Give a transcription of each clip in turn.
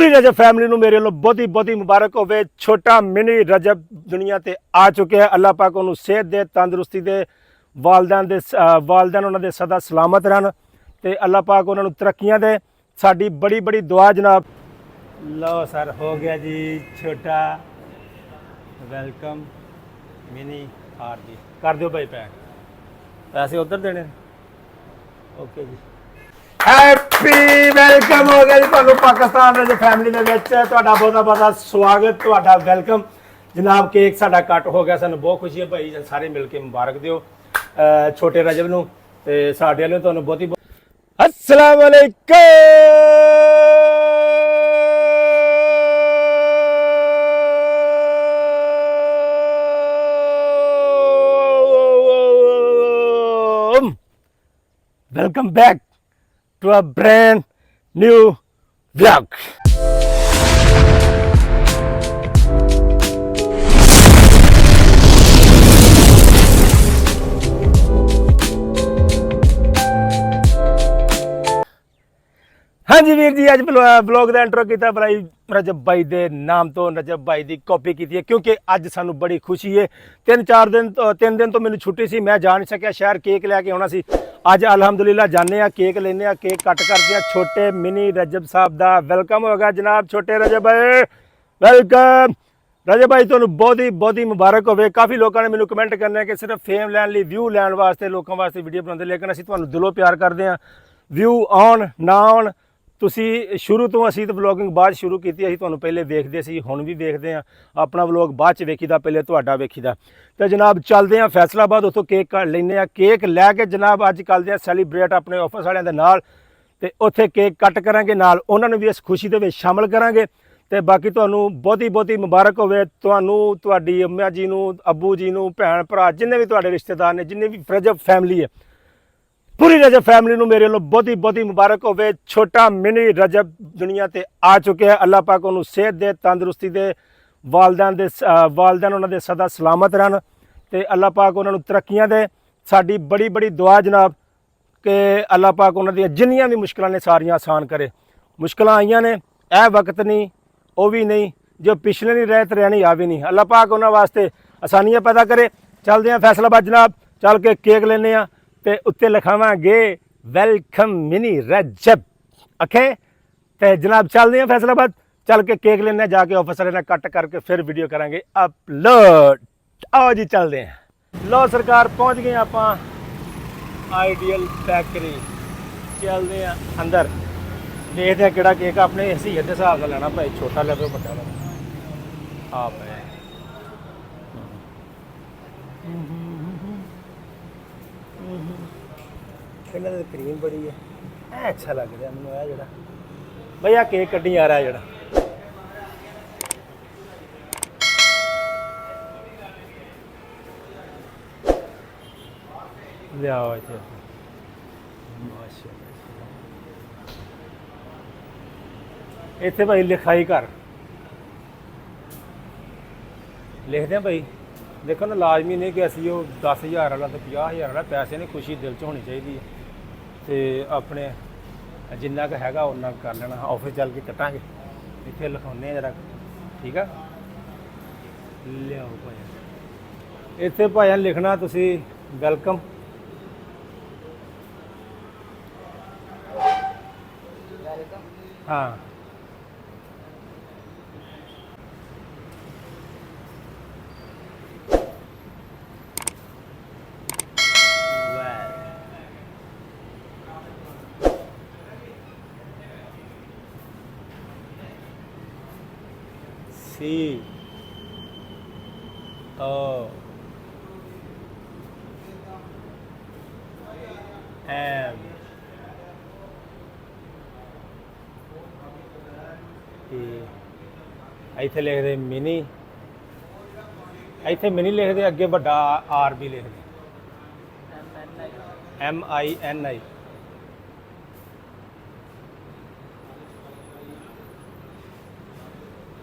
पूरी रजब फैमिली ਨੂੰ ਮੇਰੇ ਵੱਲੋਂ ਬਹੁਤੀ ਬਹੁਤੀ ਮੁਬਾਰਕ ਹੋਵੇ। ਛੋਟਾ ਮਿਨੀ ਰਜਬ ਦੁਨੀਆ ਤੇ ਆ ਚੁੱਕਿਆ। ਅੱਲਾਹ ਪਾਕ ਉਹਨੂੰ ਸਿਹਤ ਦੇ, ਤੰਦਰੁਸਤੀ ਦੇ, ਵਾਲਦੈਨ ਉਹਨਾਂ ਦੇ ਸਦਾ ਸਲਾਮਤ ਰਹਿਣ ਤੇ ਅੱਲਾਹ ਪਾਕ ਉਹਨਾਂ ਨੂੰ ਤਰੱਕੀਆਂ ਦੇ। ਸਾਡੀ ਬੜੀ ਬੜੀ ਦੁਆ ਜਨਾਬ। ਲਓ ਸਰ, ਹੋ ਗਿਆ ਜੀ ਛੋਟਾ ਵੈਲਕਮ ਮਿਨੀ ਆਰ ਜੀ। ਕਰ ਦਿਓ ਭਾਈ ਪੈਕ, ਪੈਸੇ ਉਧਰ ਦੇਣੇ। ਓਕੇ ਜੀ, ਹੈਪੀ ਵੈਲਕਮ ਹੋ ਗਿਆ ਜੀ ਤੁਹਾਨੂੰ ਪਾਕਿਸਤਾਨ ਦੇ ਫੈਮਿਲੀ ਦੇ ਵਿੱਚ। ਤੁਹਾਡਾ ਬਹੁਤਾ ਬਹੁਤਾ ਸਵਾਗਤ, ਤੁਹਾਡਾ ਵੈਲਕਮ ਜਨਾਬ। ਕੇਕ ਸਾਡਾ ਕੱਟ ਹੋ ਗਿਆ, ਸਾਨੂੰ ਬਹੁਤ ਖੁਸ਼ੀ ਹੈ ਭਾਈ। ਸਾਰੇ ਮਿਲ ਕੇ ਮੁਬਾਰਕ ਦਿਓ ਛੋਟੇ ਰਜਬ ਨੂੰ ਤੇ ਸਾਡੇ ਵੱਲੋਂ ਤੁਹਾਨੂੰ ਬਹੁਤੀ अस्सलाम वालेकुम। Welcome back to a brand new vlog. हाँ जी वीर जी, अज ब्लॉग का इंट्रो किया भाई रजब भाई के नाम तो रजब भाई की कॉपी की है, क्योंकि अज सानू बड़ी खुशी है। 3 दिन तो मैंने छुट्टी सी, मैं जा नहीं सकिया शहर केक लैके आना सी। अज अलहमदुलिल्लाह जाने केक लेने, केक कट करते हैं। छोटे मिनी रजब साहब का वेलकम होगा जनाब। छोटे रजब भाई वेलकम। रजब भाई तुहानू बहुत ही मुबारक होवे। काफ़ी लोगों ने मैंने कमेंट करने कि सिर्फ फेम लैन लई, व्यू लैन वास्ते लोगों वास्ते वीडियो बनाते, लेकिन असीं तुहानू दिलों प्यार करते हैं। व्यू आउण ना आउण, ਤੁਸੀਂ ਸ਼ੁਰੂ ਤੋਂ ਅਸੀਂ ਤਾਂ ਵਲੋਗਿੰਗ ਬਾਅਦ ਸ਼ੁਰੂ ਕੀਤੀ। ਅਸੀਂ ਤੁਹਾਨੂੰ ਪਹਿਲੇ ਵੇਖਦੇ ਸੀ, ਹੁਣ ਵੀ ਵੇਖਦੇ ਹਾਂ। ਆਪਣਾ ਵਲੋਗ ਬਾਅਦ 'ਚ ਵੇਖੀਦਾ, ਪਹਿਲੇ ਤੁਹਾਡਾ ਵੇਖੀਦਾ। ਤੇ ਜਨਾਬ ਚੱਲਦੇ ਹਾਂ ਫੈਸਲਾਬਾਦ, ਉੱਥੋਂ ਕੇਕ ਲੈਂਦੇ ਹਾਂ। ਕੇਕ ਲੈ ਕੇ ਜਨਾਬ ਅੱਜ ਕਰਦੇ ਹਾਂ ਸੈਲੀਬ੍ਰੇਟ ਆਪਣੇ ਆਫਿਸ ਵਾਲਿਆਂ ਦੇ ਨਾਲ, ਤੇ ਉੱਥੇ ਕੇਕ ਕੱਟ ਕਰਾਂਗੇ, ਨਾਲ ਉਹਨਾਂ ਨੂੰ ਵੀ ਇਸ ਖੁਸ਼ੀ ਦੇ ਵਿੱਚ ਸ਼ਾਮਲ ਕਰਾਂਗੇ। ਤੇ ਬਾਕੀ ਤੁਹਾਨੂੰ ਬਹੁਤੀ ਮੁਬਾਰਕ ਹੋਵੇ। ਤੁਹਾਨੂੰ, ਤੁਹਾਡੀ ਅੰਮਾ ਜੀ ਨੂੰ, ਅੱਬੂ ਜੀ ਨੂੰ, ਭੈਣ ਭਰਾ, ਜਿੰਨੇ ਵੀ ਤੁਹਾਡੇ ਰਿਸ਼ਤੇਦਾਰ ਨੇ, ਜਿੰਨੇ ਵੀ ਰਜਬ ਫੈਮਿਲੀ ਹੈ, पूरी रजब फैमिली ਨੂੰ ਮੇਰੇ ਵੱਲੋਂ ਬਹੁਤੀ ਮੁਬਾਰਕ ਹੋਵੇ। ਛੋਟਾ ਮਿਨੀ ਰਜਬ ਦੁਨੀਆ ਤੇ ਆ ਚੁੱਕਿਆ। ਅੱਲਾਹ ਪਾਕ ਉਹਨੂੰ ਸਿਹਤ ਦੇ, ਤੰਦਰੁਸਤੀ ਦੇ, ਵਾਲਦੈਨ ਉਹਨਾਂ ਦੇ ਸਦਾ ਸਲਾਮਤ ਰਹਿਣ ਤੇ ਅੱਲਾਹ ਪਾਕ ਉਹਨਾਂ ਨੂੰ ਤਰੱਕੀਆਂ ਦੇ। ਸਾਡੀ ਬੜੀ ਦੁਆ ਜਨਾਬ ਕਿ ਅੱਲਾਹ ਪਾਕ ਉਹਨਾਂ ਦੀਆਂ ਜਿੰਨੀਆਂ ਵੀ ਮੁਸ਼ਕਲਾਂ ਨੇ ਸਾਰੀਆਂ ਆਸਾਨ ਕਰੇ। ਮੁਸ਼ਕਲਾਂ ਆਈਆਂ ਨੇ, ਇਹ ਵਕਤ ਨਹੀਂ, ਉਹ ਵੀ ਨਹੀਂ, ਜੋ ਪਿਛਲੇ ਨਹੀਂ ਰਹੇ ਤੇ ਰਹਿਣੀ ਆ ਵੀ ਨਹੀਂ। ਅੱਲਾਹ ਪਾਕ ਉਹਨਾਂ ਵਾਸਤੇ ਆਸਾਨੀਆਂ ਪੈਦਾ ਕਰੇ। ਚੱਲਦੇ ਹਾਂ ਫੈਸਲਾਬਾਦ ਜਨਾਬ, ਚੱਲ ਕੇ ਕੇਕ ਲੈਂਦੇ ਹਾਂ ਤੇ ਉੱਤੇ ਲਿਖਾਵਾਂਗੇ ਵੈਲਕਮ ਮਿਨੀ ਰਜਬ। ਓਕੇ ਤੇ ਜਨਾਬ ਚੱਲਦੇ ਹਾਂ ਫੈਸਲਾਬਾਦ, ਚੱਲ ਕੇ ਕੇਕ ਲੈਣੇ, ਜਾ ਕੇ ਆਫਿਸ ਵਾਲੇ ਨਾਲ ਕੱਟ ਕਰਕੇ ਫਿਰ ਵੀਡੀਓ ਕਰਾਂਗੇ ਅਪਲੋਡ। ਆਓ ਜੀ ਚੱਲਦੇ ਹਾਂ। ਲੋ ਸਰਕਾਰ, ਪਹੁੰਚ ਗਏ ਆਪਾਂ ਆਈਡੀਅਲ ਬੇਕਰੀ। ਚੱਲਦੇ ਹਾਂ ਅੰਦਰ, ਦੇਖਦੇ ਹਾਂ ਕਿਹੜਾ ਕੇਕ ਆਪਣੇ ਹਸੀਅਤ ਦੇ ਹਿਸਾਬ ਨਾਲ ਲੈਣਾ ਭਾਈ। ਛੋਟਾ ਲਵੇ, ਵੱਡਾ ਲਵੇ, ਆ ਭਾਈ। ਇਹਨਾਂ ਦੀ ਕਰੀਮ ਬੜੀ ਹੈ, ਐ ਅੱਛਾ ਲੱਗ ਰਿਹਾ ਮੈਨੂੰ। ਇਹ ਜਿਹੜਾ ਬਈ ਆ ਕੇਕ ਕੱਢੀ ਆ ਰਿਹਾ ਜਿਹੜਾ, ਲਿਆਓ ਇੱਥੇ। ਮਾਸ਼ਾਅੱਲਾ, ਇੱਥੇ ਭਾਈ ਲਿਖਾਈ ਕਰ ਲਿਖਦੇ ਆ ਭਾਈ। ਦੇਖੋ ਨਾ, ਲਾਜ਼ਮੀ ਨਹੀਂ ਕਿ ਅਸੀਂ ਉਹ 10,000 ਵਾਲਾ ਤੇ 50,000 ਵਾਲਾ, ਪੈਸੇ ਨਹੀਂ, ਖੁਸ਼ੀ ਦਿਲ 'ਚ ਹੋਣੀ ਚਾਹੀਦੀ ਹੈ। ਤੇ ਆਪਣੇ ਜਿੰਨਾ ਕੁ ਹੈਗਾ ਉਹਨਾਂ ਕੁ ਕਰ ਲੈਣਾ। ਆਫਿਸ ਚੱਲ ਕੇ ਕੱਟਾਂਗੇ, ਇੱਥੇ ਲਿਖਾਉਂਦੇ ਆ ਜਰਾ, ਠੀਕ ਆ। ਲਿਆਓ ਭਾਈ, ਇੱਥੇ ਭਾਈ ਲਿਖਣਾ ਤੁਸੀਂ ਵੈਲਕਮ। ਹਾਂ C O M E। ਇੱਥੇ ਲਿਖਦੇ ਮਿਨੀ, ਇੱਥੇ ਮਿਨੀ ਲਿਖਦੇ, ਅੱਗੇ ਵੱਡਾ R ਵੀ ਲਿਖਦੇ, MINI।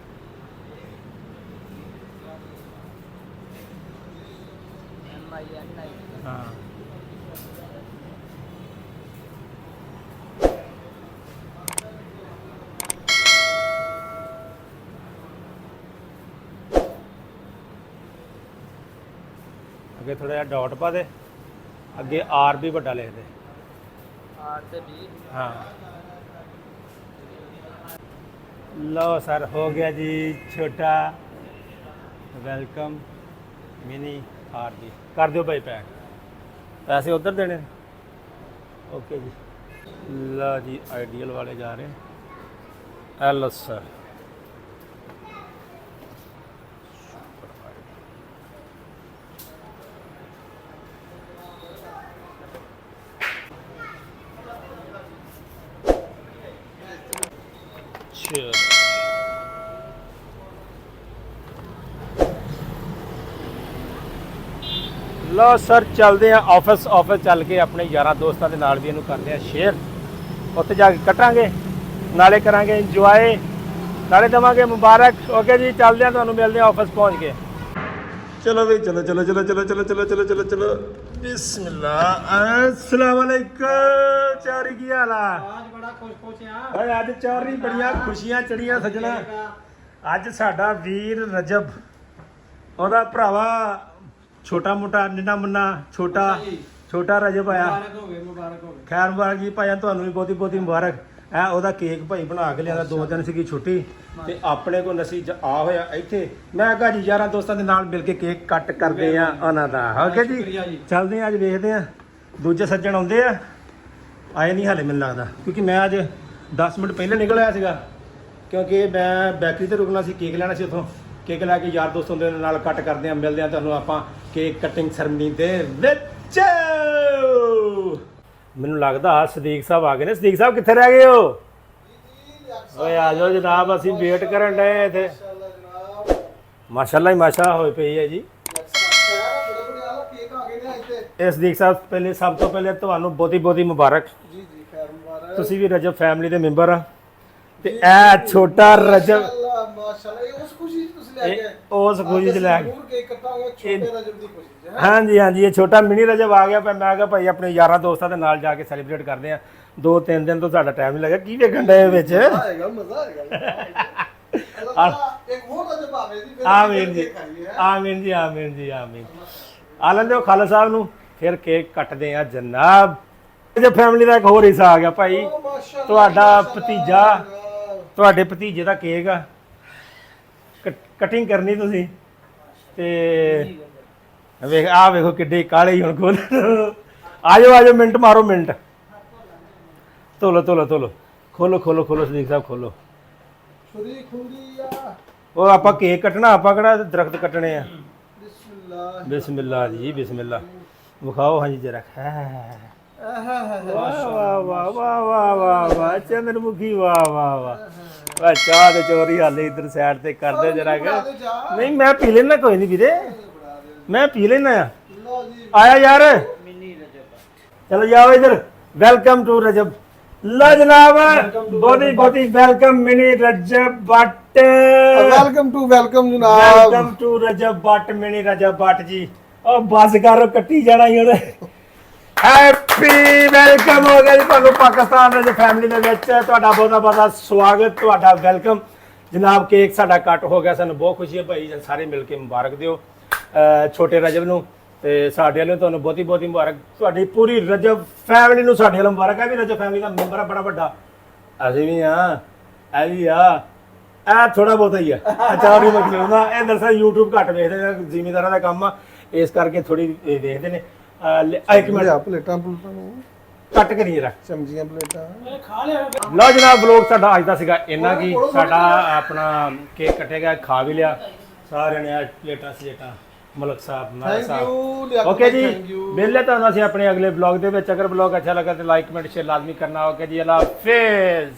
हाँ ਅੱਗੇ ਥੋੜਾ ਜਿਹਾ ਡਾਟ ਪਾ ਦੇ, ਅੱਗੇ ਆਰ ਵੀ ਵੱਡਾ ਲਿਖ ਦੇ। ਆਰ ਤੇ ਬੀ। ਹਾਂ ਲਓ ਸਰ, ਹੋ ਗਿਆ ਜੀ ਛੋਟਾ ਵੈਲਕਮ ਮਿਨੀ ਆਰਬੀ। ਕਰ ਦਿਓ ਭਾਈ ਪੈਕ, ਪੈਸੇ ਉਧਰ ਦੇਣੇ। ਓਕੇ ਜੀ। ਲਓ ਜੀ ਆਈਡੀਅਲ ਵਾਲੇ ਜਾ ਰਹੇ। Hello sir. ਚਲੋ ਲਓ ਸਰ, ਚੱਲਦੇ ਆ ਆਫਿਸ ਚੱਲ ਕੇ ਆਪਣੇ ਯਾਰਾਂ ਦੋਸਤਾਂ ਦੇ ਨਾਲ ਵੀ ਇਹਨੂੰ ਕਰਦੇ ਆ ਸ਼ੇਅਰ। ਉੱਥੇ ਜਾ ਕੇ ਕੱਟਾਂਗੇ, ਨਾਲੇ ਕਰਾਂਗੇ ਇੰਜੋਏ, ਨਾਲੇ ਦੇਵਾਂਗੇ ਮੁਬਾਰਕ। ਓਕੇ ਜੀ, ਚੱਲਦੇ ਆ, ਤੁਹਾਨੂੰ ਮਿਲਦੇ ਆ ਆਫਿਸ ਪਹੁੰਚ ਕੇ। ਚਲੋ ਵੀ ਚਲੋ ਚਲੋ ਚਲੋ ਚਲੋ ਚਲੋ ਚਲੋ ਚਲੋ ਚਲੋ ਚਲੋ ਬਿਸਮਿल्ला। अस्सलाम वालेकुम। ਚਾਰੀ ਕੀ ਹਾਲ ਆ? आज बड़ा खुश आ। ਓਏ ਅੱਜ ਚਾਰੀ ਬੜੀਆਂ ਖੁਸ਼ੀਆਂ ਚੜੀਆਂ ਸੱਜਣਾ। ਅੱਜ ਸਾਡਾ ਵੀਰ ਰਜਬ, ਉਹਦਾ ਭਰਾਵਾ ਛੋਟਾ ਮੋਟਾ ਨਿੰਨਾ ਮੁੰਨਾ ਛੋਟਾ ਰਜਬ ਆਇਆ। मुबारक हो ਖੈਰ ਮੁਬਾਰਕ ਜੀ ਭਾਈਆਂ, ਤੁਹਾਨੂੰ ਵੀ ਬਹੁਤੀ ਬਹੁਤੀ ਮੁਬਾਰਕ। ਹੈ ਉਹਦਾ ਕੇਕ ਭਾਈ ਬਣਾ ਕੇ ਲਿਆਂਦਾ, 2 ਦਿਨ ਸੀਗੀ ਛੁੱਟੀ ਤੇ ਆਪਣੇ ਕੋਲ ਨਸੀਬ ਆ ਹੋਇਆ ਇੱਥੇ। ਮੈਂ ਕਿਹਾ ਜੀ ਯਾਰਾਂ ਦੋਸਤਾਂ ਦੇ ਨਾਲ ਮਿਲ ਕੇ ਕੇਕ ਕੱਟ ਕਰਦੇ ਆ ਉਹਨਾਂ ਦਾ। ਓਕੇ ਜੀ, ਚੱਲਦੇ ਆ, ਅੱਜ ਵੇਖਦੇ ਆ ਦੂਜੇ ਸੱਜਣ ਆਉਂਦੇ ਆ। ਆਏ ਨਹੀਂ ਹਾਲੇ ਮੈਨੂੰ ਲੱਗਦਾ, ਕਿਉਂਕਿ ਮੈਂ ਅੱਜ 10 ਮਿੰਟ ਪਹਿਲਾਂ ਨਿਕਲ ਆਇਆ ਸੀਗਾ, ਕਿਉਂਕਿ ਮੈਂ ਬੈਕਰੀ ਤੇ ਰੁਕਣਾ ਸੀ, ਕੇਕ ਲੈਣਾ ਸੀ। ਉੱਥੋਂ ਕੇਕ ਲੈ ਕੇ ਯਾਰ ਦੋਸਤਾਂ ਦੇ ਨਾਲ ਕੱਟ ਕਰਦੇ ਆ। ਮਿਲਦੇ ਆ ਤੁਹਾਨੂੰ ਆਪਾਂ ਕੇਕ ਕਟਿੰਗ ਸੈਰਮਨੀ ਦੇ ਵਿੱਚ। ਮੈਨੂੰ ਲੱਗਦਾ ਸਦੀਕ ਸਾਹਿਬ ਆ ਗਏ ਨੇ। ਸਦੀਕ ਸਾਹਿਬ ਕਿੱਥੇ ਰਹਿ ਗਏ ਹੋ? ਓਏ ਆ ਜਾਓ ਜਨਾਬ, ਅਸੀਂ ਵੇਟ ਕਰਨ ਡਏ ਇੱਥੇ। ਮਾਸ਼ਾਅੱਲਾ ਹੀ ਮਾਸ਼ਾ ਹੋਈ ਪਈ ਹੈ ਜੀ। ਇਹ ਸਦੀਕ ਸਾਹਿਬ, ਪਹਿਲੇ ਸਭ ਤੋਂ ਪਹਿਲੇ ਤੁਹਾਨੂੰ ਬਹੁਤੀ ਬਹੁਤੀ ਮੁਬਾਰਕ। जी जी खैर मुबारक। ਤੁਸੀਂ ਵੀ ਰਜਬ ਫੈਮਿਲੀ ਦੇ ਮੈਂਬਰ ਆ ਤੇ ਇਹ ਛੋਟਾ ਰਜਬ माशाल्लाह ये उस खुशी ਤੁਸੀਂ ਲੈ ਕੇ ਉਸ ਖੁਸ਼ੀ ਚ ਲੈ ਕੇ। ਜ਼ਰੂਰ ਕੇਕ ਕੱਟਾਂਗੇ ਛੋਟੇ ਰਜਬ ਦੀ ਖੁਸ਼ੀ ਚ। ਹਾਂਜੀ ਹਾਂਜੀ, ਇਹ ਛੋਟਾ ਮਿਨੀ ਰਜਬ ਆ ਗਿਆ। ਪਰ ਮੈਂ ਕਿਹਾ ਭਾਈ ਆਪਣੇ ਯਾਰਾਂ ਦੋਸਤਾਂ ਦੇ ਨਾਲ ਜਾ ਕੇ ਸੈਲੀਬ੍ਰੇਟ ਕਰਦੇ ਆ। 2-3 ਦਿਨ ਤੋਂ ਸਾਡਾ ਟਾਈਮ ਨਹੀਂ ਲੱਗਾ। ਕੀ ਵੇਖਣ ਡਏ ਵਿੱਚ? ਆਏਗਾ ਮਜ਼ਾ ਆਏਗਾ। ਇੱਕ ਹੋਰ ਰਜਬ ਆਵੇ ਜੀ। ਆਮੀਨ ਜੀ, ਆਮੀਨ ਜੀ, ਆਮੀਨ ਜੀ, ਆਮੀਨ। ਆ ਲੈਂਦੇ ਹੋ ਖਾਲਸਾ ਸਾਹਿਬ ਨੂੰ, ਫਿਰ ਕੇਕ ਕੱਟਦੇ ਆ ਜਨਾਬ। ਜੇ ਫੈਮਿਲੀ ਦਾ ਇੱਕ ਹੋਰ ਹਿੱਸਾ ਆ ਗਿਆ ਭਾਈ, ਤੁਹਾਡਾ ਭਤੀਜਾ, ਤੁਹਾਡੇ ਭਤੀਜੇ ਦਾ ਕੇਕ ਆ। ਕਟਿੰਗ ਕਰਨੀ ਤੁਸੀਂ ਤੇ ਵੇਖ, ਆ ਵੇਖੋ ਕਿੱਡੇ ਕਾਲੇ ਹੀ ਹੁਣ ਖੋਲ। ਆਜੋ ਆਜੋ, ਮਿੰਟ ਮਾਰੋ ਮਿੰਟ। ਤੋਲੋ ਤੋਲੋ ਤੋਲੋ, ਖੋਲੋ ਖੋਲੋ ਖੋਲੋ ਸਦੀਕ ਸਾਹਿਬ ਖੋਲੋ। ਛੁਰੀ ਖੁੰਡੀ ਆ। ਉਹ ਆਪਾਂ ਕੇਕ ਕੱਟਣਾ, ਆਪਾਂ ਕਿਹੜਾ ਦਰਖਤ ਕੱਟਣੇ ਆ। ਬਿਸਮਿਲ੍ਲਾ ਬਿਸਮਿल्ला ਜੀ, ਬਿਸਮਿल्ला। ਵਿਖਾਓ ਹਾਂਜੀ ਜਰਾ। ਵਾਹ ਵਾਹ ਵਾਹ ਵਾਹ ਵਾਹ ਵਾਹ ਵਾਹ, ਚੰਦਰਮੁਖੀ, ਵਾਹ ਵਾਹ ਵਾਹ। ਵਾਹ, ਚਾਹ ਤੇ ਚੋਰੀ ਹਾਲੇ ਇਧਰ ਸਾਈਡ ਤੇ ਕਰਦੇ ਜਰਾ। ਨਹੀਂ ਮੈਂ ਪੀ ਲੈਣਾ, ਕੋਈ ਨਹੀਂ ਵੀਰੇ, ਮੈਂ ਪੀ ਲੈਣਾ ਆ। ਲਓ ਜੀ ਆਇਆ ਯਾਰ, ਮਿੰਨੀ ਰਜਬ। ਚਲੋ ਜਾਓ ਇਧਰ। ਵੈਲਕਮ ਟੂ ਰਜਬ। लो जनाब, बहुत बहुत welcome Mini Rajab Bhatt. Welcome to जनाब। Welcome to Rajab Bhatt, Mini Rajab Bhatt ji. ओ बस करो, कट्टी जाना ही ਉਹਦੇ। हैप्पी वेलकम हो ਗਿਆ ਜੀ ਤੁਹਾਨੂੰ ਪਾਕਿਸਤਾਨ ਦੇ ਫੈਮਿਲੀ ਦੇ ਵਿੱਚ। ਤੁਹਾਡਾ ਬਹੁਤ ਸਵਾਗਤ, ਤੁਹਾਡਾ ਵੈਲਕਮ ਜਨਾਬ। ਕੇਕ ਸਾਡਾ ਕੱਟ ਹੋ ਗਿਆ, ਸਾਨੂੰ ਬਹੁਤ ਖੁਸ਼ੀ ਹੈ ਭਾਈ। ਸਾਰੇ ਮਿਲ ਕੇ ਮੁਬਾਰਕ ਦਿਓ ਛੋਟੇ ਰਜਬ ਨੂੰ ਤੇ ਸਾਡੇ ਵੱਲੋਂ ਤੁਹਾਨੂੰ ਬਹੁਤੀ ਬਹੁਤੀ ਮੁਬਾਰਕ। ਤੁਹਾਡੀ ਪੂਰੀ ਰਜਬ ਫੈਮਿਲੀ ਨੂੰ ਸਾਡੇ ਵੱਲੋਂ ਮੁਬਾਰਕ ਹੈ। ਵੀ ਰਜਬ ਫੈਮਿਲੀ ਦਾ ਮੈਂਬਰ ਆ ਬੜਾ ਵੱਡਾ। ਅਸੀਂ ਵੀ ਆ, ਇਹ ਵੀ ਆ, ਇਹ ਥੋੜਾ ਬਹੁਤਾ ਹੀ ਆ। ਅੱਛਾ ਨਹੀਂ ਮਤਲਬ ਨਾ, ਇਹ ਦਰਅਸਲ YouTube ਘੱਟ ਵੇਖਦੇ ਨੇ, ਜ਼ਿਮੀਂਦਾਰਾਂ ਦਾ ਕੰਮ ਆ, ਇਸ ਕਰਕੇ ਥੋੜੀ ਵੇਖਦੇ ਨੇ। ਇੱਕ ਮਿੰਟ, ਪਲੇਟਾਂ ਪੁਲਟਾਂ ਨੂੰ ਕੱਟ ਕਰੀਏ ਰੱਖ ਚਮਚੀਆਂ ਪਲੇਟਾਂ ਖਾ ਲਿਆ। ਲਓ ਜਨਾਬ, ਵਲੋਗ ਸਾਡਾ ਅੱਜ ਦਾ ਸੀਗਾ ਇੰਨਾ ਕੀ। ਸਾਡਾ ਆਪਣਾ ਕੇਕ ਕੱਟੇਗਾ, ਖਾ ਵੀ ਲਿਆ ਸਾਰਿਆਂ ਨੇ। ਪਲੇਟਾਂ ਸਲੇਟਾਂ ਮਲਕ ਸਾਹਿਬ, ਨਾਰਾ ਸਾਹਿਬ। ਓਕੇ ਜੀ, ਮਿਲਦੇ ਤੁਹਾਨੂੰ ਅਸੀਂ ਆਪਣੇ ਅਗਲੇ ਵਲੌਗ ਦੇ ਵਿੱਚ। ਅਗਰ ਵਲੌਗ ਅੱਛਾ ਲੱਗਾ ਤਾਂ ਲਾਈਕ ਕਮੈਂਟ ਸ਼ੇਅਰ ਲਾਜ਼ਮੀ ਕਰਨਾ। ਓਕੇ ਜੀ, ਅੱਲਾ ਹਾਫਿਜ਼।